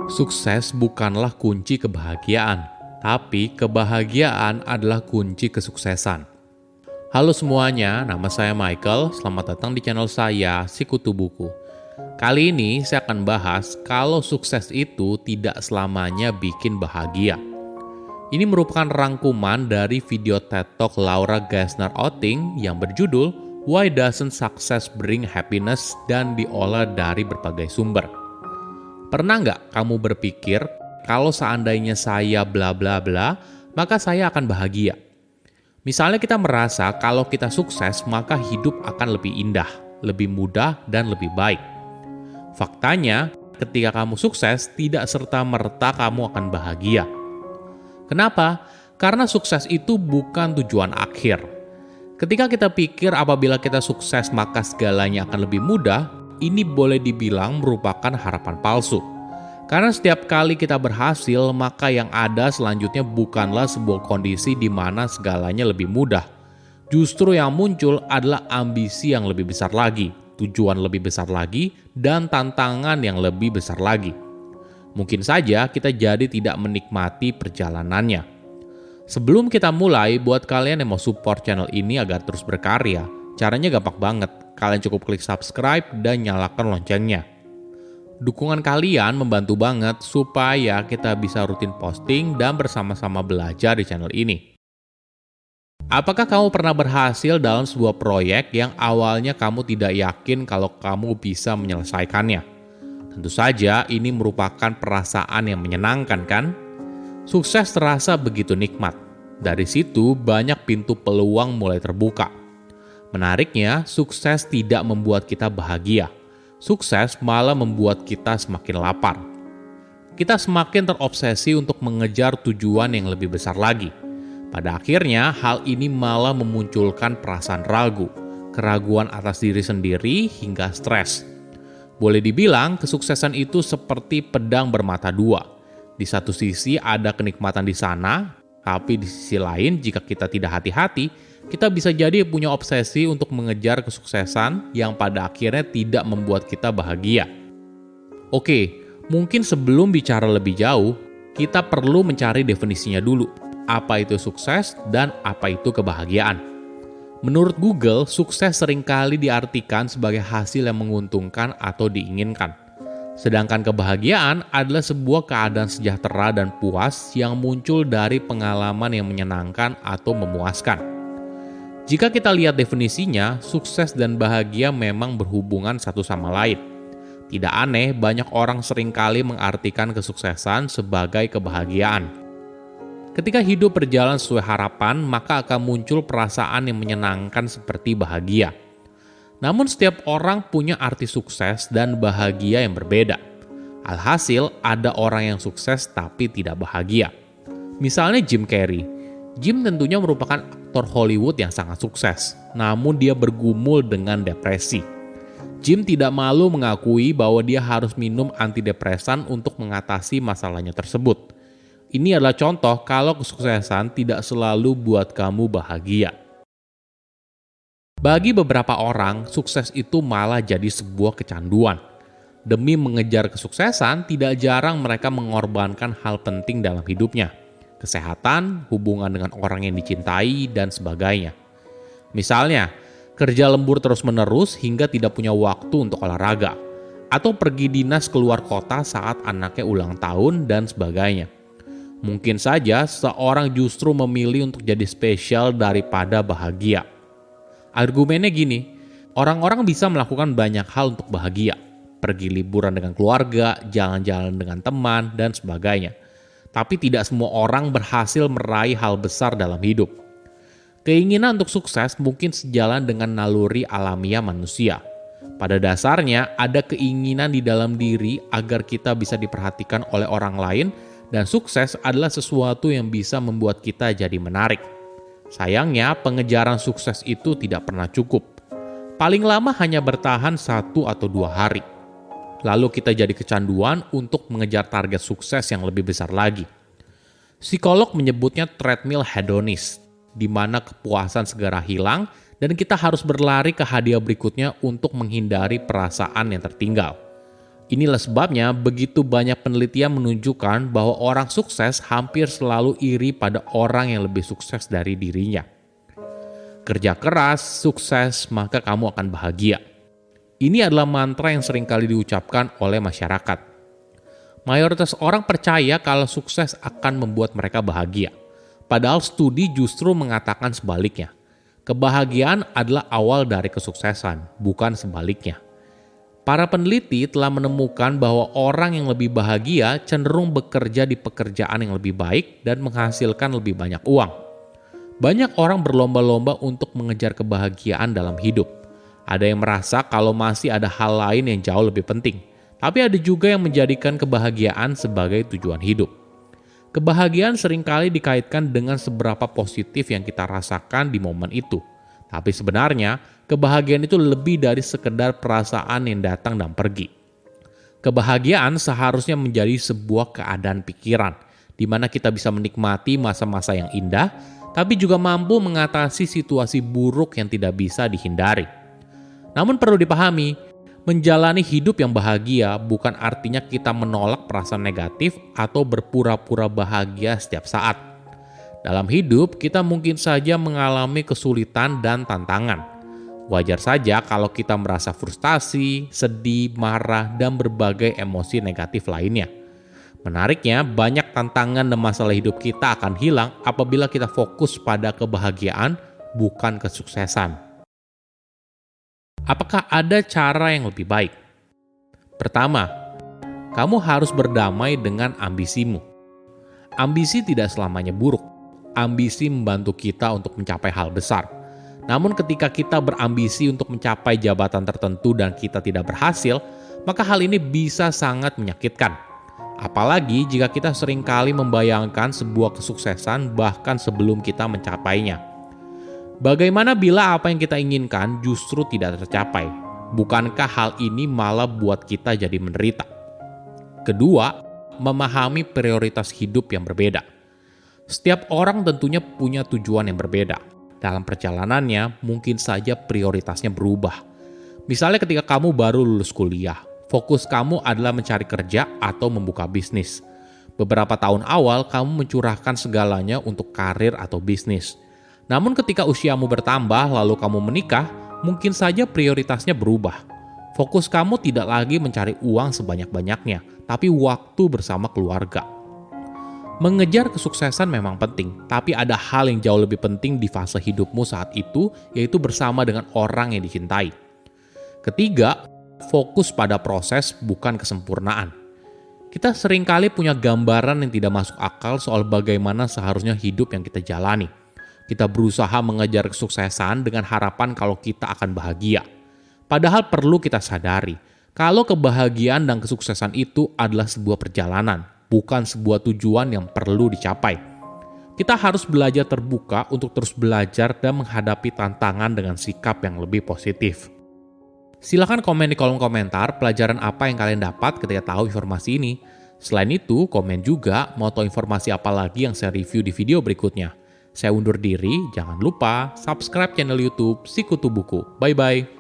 Sukses bukanlah kunci kebahagiaan, tapi kebahagiaan adalah kunci kesuksesan. Halo semuanya, nama saya Michael. Selamat datang di channel saya, Sikutu Buku. Kali ini saya akan bahas kalau sukses itu tidak selamanya bikin bahagia. Ini merupakan rangkuman dari video TED Talk Laura Geisler Oting yang berjudul Why Doesn't Success Bring Happiness dan diolah dari berbagai sumber. Pernah nggak kamu berpikir, kalau seandainya saya bla bla bla, maka saya akan bahagia? Misalnya kita merasa kalau kita sukses, maka hidup akan lebih indah, lebih mudah, dan lebih baik. Faktanya, ketika kamu sukses, tidak serta-merta kamu akan bahagia. Kenapa? Karena sukses itu bukan tujuan akhir. Ketika kita pikir apabila kita sukses maka segalanya akan lebih mudah, ini boleh dibilang merupakan harapan palsu. Karena setiap kali kita berhasil, maka yang ada selanjutnya bukanlah sebuah kondisi di mana segalanya lebih mudah. Justru yang muncul adalah ambisi yang lebih besar lagi, tujuan lebih besar lagi, dan tantangan yang lebih besar lagi. Mungkin saja kita jadi tidak menikmati perjalanannya. Sebelum kita mulai, buat kalian yang mau support channel ini agar terus berkarya, caranya gampang banget. Kalian cukup klik subscribe dan nyalakan loncengnya. Dukungan kalian membantu banget supaya kita bisa rutin posting dan bersama-sama belajar di channel ini. Apakah kamu pernah berhasil dalam sebuah proyek yang awalnya kamu tidak yakin kalau kamu bisa menyelesaikannya? Tentu saja ini merupakan perasaan yang menyenangkan, kan? Sukses terasa begitu nikmat. Dari situ banyak pintu peluang mulai terbuka. Menariknya, sukses tidak membuat kita bahagia. Sukses malah membuat kita semakin lapar. Kita semakin terobsesi untuk mengejar tujuan yang lebih besar lagi. Pada akhirnya, hal ini malah memunculkan perasaan ragu, keraguan atas diri sendiri hingga stres. Boleh dibilang, kesuksesan itu seperti pedang bermata dua. Di satu sisi ada kenikmatan di sana, tapi di sisi lain jika kita tidak hati-hati, kita bisa jadi punya obsesi untuk mengejar kesuksesan yang pada akhirnya tidak membuat kita bahagia. Oke, mungkin sebelum bicara lebih jauh, kita perlu mencari definisinya dulu. Apa itu sukses dan apa itu kebahagiaan? Menurut Google, sukses seringkali diartikan sebagai hasil yang menguntungkan atau diinginkan. Sedangkan kebahagiaan adalah sebuah keadaan sejahtera dan puas yang muncul dari pengalaman yang menyenangkan atau memuaskan. Jika kita lihat definisinya, sukses dan bahagia memang berhubungan satu sama lain. Tidak aneh, banyak orang seringkali mengartikan kesuksesan sebagai kebahagiaan. Ketika hidup berjalan sesuai harapan, maka akan muncul perasaan yang menyenangkan seperti bahagia. Namun setiap orang punya arti sukses dan bahagia yang berbeda. Alhasil, ada orang yang sukses tapi tidak bahagia. Misalnya Jim Carrey. Jim tentunya merupakan aktor Hollywood yang sangat sukses, namun dia bergumul dengan depresi. Jim tidak malu mengakui bahwa dia harus minum antidepresan untuk mengatasi masalahnya tersebut. Ini adalah contoh kalau kesuksesan tidak selalu buat kamu bahagia. Bagi beberapa orang, sukses itu malah jadi sebuah kecanduan. Demi mengejar kesuksesan, tidak jarang mereka mengorbankan hal penting dalam hidupnya. Kesehatan, hubungan dengan orang yang dicintai, dan sebagainya. Misalnya, kerja lembur terus-menerus hingga tidak punya waktu untuk olahraga, atau pergi dinas keluar kota saat anaknya ulang tahun, dan sebagainya. Mungkin saja seorang justru memilih untuk jadi spesial daripada bahagia. Argumennya gini, orang-orang bisa melakukan banyak hal untuk bahagia. Pergi liburan dengan keluarga, jalan-jalan dengan teman, dan sebagainya. Tapi tidak semua orang berhasil meraih hal besar dalam hidup. Keinginan untuk sukses mungkin sejalan dengan naluri alamiah manusia. Pada dasarnya, ada keinginan di dalam diri agar kita bisa diperhatikan oleh orang lain, dan sukses adalah sesuatu yang bisa membuat kita jadi menarik. Sayangnya, pengejaran sukses itu tidak pernah cukup. Paling lama hanya bertahan 1 atau 2 hari. Lalu kita jadi kecanduan untuk mengejar target sukses yang lebih besar lagi. Psikolog menyebutnya treadmill hedonis, di mana kepuasan segera hilang dan kita harus berlari ke hadiah berikutnya untuk menghindari perasaan yang tertinggal. Inilah sebabnya begitu banyak penelitian menunjukkan bahwa orang sukses hampir selalu iri pada orang yang lebih sukses dari dirinya. Kerja keras, sukses, maka kamu akan bahagia. Ini adalah mantra yang seringkali diucapkan oleh masyarakat. Mayoritas orang percaya kalau sukses akan membuat mereka bahagia. Padahal studi justru mengatakan sebaliknya. Kebahagiaan adalah awal dari kesuksesan, bukan sebaliknya. Para peneliti telah menemukan bahwa orang yang lebih bahagia cenderung bekerja di pekerjaan yang lebih baik dan menghasilkan lebih banyak uang. Banyak orang berlomba-lomba untuk mengejar kebahagiaan dalam hidup. Ada yang merasa kalau masih ada hal lain yang jauh lebih penting, tapi ada juga yang menjadikan kebahagiaan sebagai tujuan hidup. Kebahagiaan seringkali dikaitkan dengan seberapa positif yang kita rasakan di momen itu. Tapi sebenarnya, kebahagiaan itu lebih dari sekedar perasaan yang datang dan pergi. Kebahagiaan seharusnya menjadi sebuah keadaan pikiran, di mana kita bisa menikmati masa-masa yang indah, tapi juga mampu mengatasi situasi buruk yang tidak bisa dihindari. Namun perlu dipahami, menjalani hidup yang bahagia bukan artinya kita menolak perasaan negatif atau berpura-pura bahagia setiap saat. Dalam hidup, kita mungkin saja mengalami kesulitan dan tantangan. Wajar saja kalau kita merasa frustasi, sedih, marah, dan berbagai emosi negatif lainnya. Menariknya, banyak tantangan dan masalah hidup kita akan hilang apabila kita fokus pada kebahagiaan, bukan kesuksesan. Apakah ada cara yang lebih baik? Pertama, kamu harus berdamai dengan ambisimu. Ambisi tidak selamanya buruk. Ambisi membantu kita untuk mencapai hal besar. Namun ketika kita berambisi untuk mencapai jabatan tertentu dan kita tidak berhasil, maka hal ini bisa sangat menyakitkan. Apalagi jika kita seringkali membayangkan sebuah kesuksesan bahkan sebelum kita mencapainya. Bagaimana bila apa yang kita inginkan justru tidak tercapai? Bukankah hal ini malah buat kita jadi menderita? Kedua, memahami prioritas hidup yang berbeda. Setiap orang tentunya punya tujuan yang berbeda. Dalam perjalanannya, mungkin saja prioritasnya berubah. Misalnya ketika kamu baru lulus kuliah, fokus kamu adalah mencari kerja atau membuka bisnis. Beberapa tahun awal, kamu mencurahkan segalanya untuk karir atau bisnis. Namun ketika usiamu bertambah lalu kamu menikah, mungkin saja prioritasnya berubah. Fokus kamu tidak lagi mencari uang sebanyak-banyaknya, tapi waktu bersama keluarga. Mengejar kesuksesan memang penting, tapi ada hal yang jauh lebih penting di fase hidupmu saat itu, yaitu bersama dengan orang yang dicintai. Ketiga, fokus pada proses bukan kesempurnaan. Kita seringkali punya gambaran yang tidak masuk akal soal bagaimana seharusnya hidup yang kita jalani. Kita berusaha mengejar kesuksesan dengan harapan kalau kita akan bahagia. Padahal perlu kita sadari, kalau kebahagiaan dan kesuksesan itu adalah sebuah perjalanan, bukan sebuah tujuan yang perlu dicapai. Kita harus belajar terbuka untuk terus belajar dan menghadapi tantangan dengan sikap yang lebih positif. Silahkan komen di kolom komentar pelajaran apa yang kalian dapat ketika tahu informasi ini. Selain itu, komen juga mau tahu informasi apa lagi yang saya review di video berikutnya. Saya undur diri, jangan lupa subscribe channel YouTube Sikutu Buku. Bye-bye.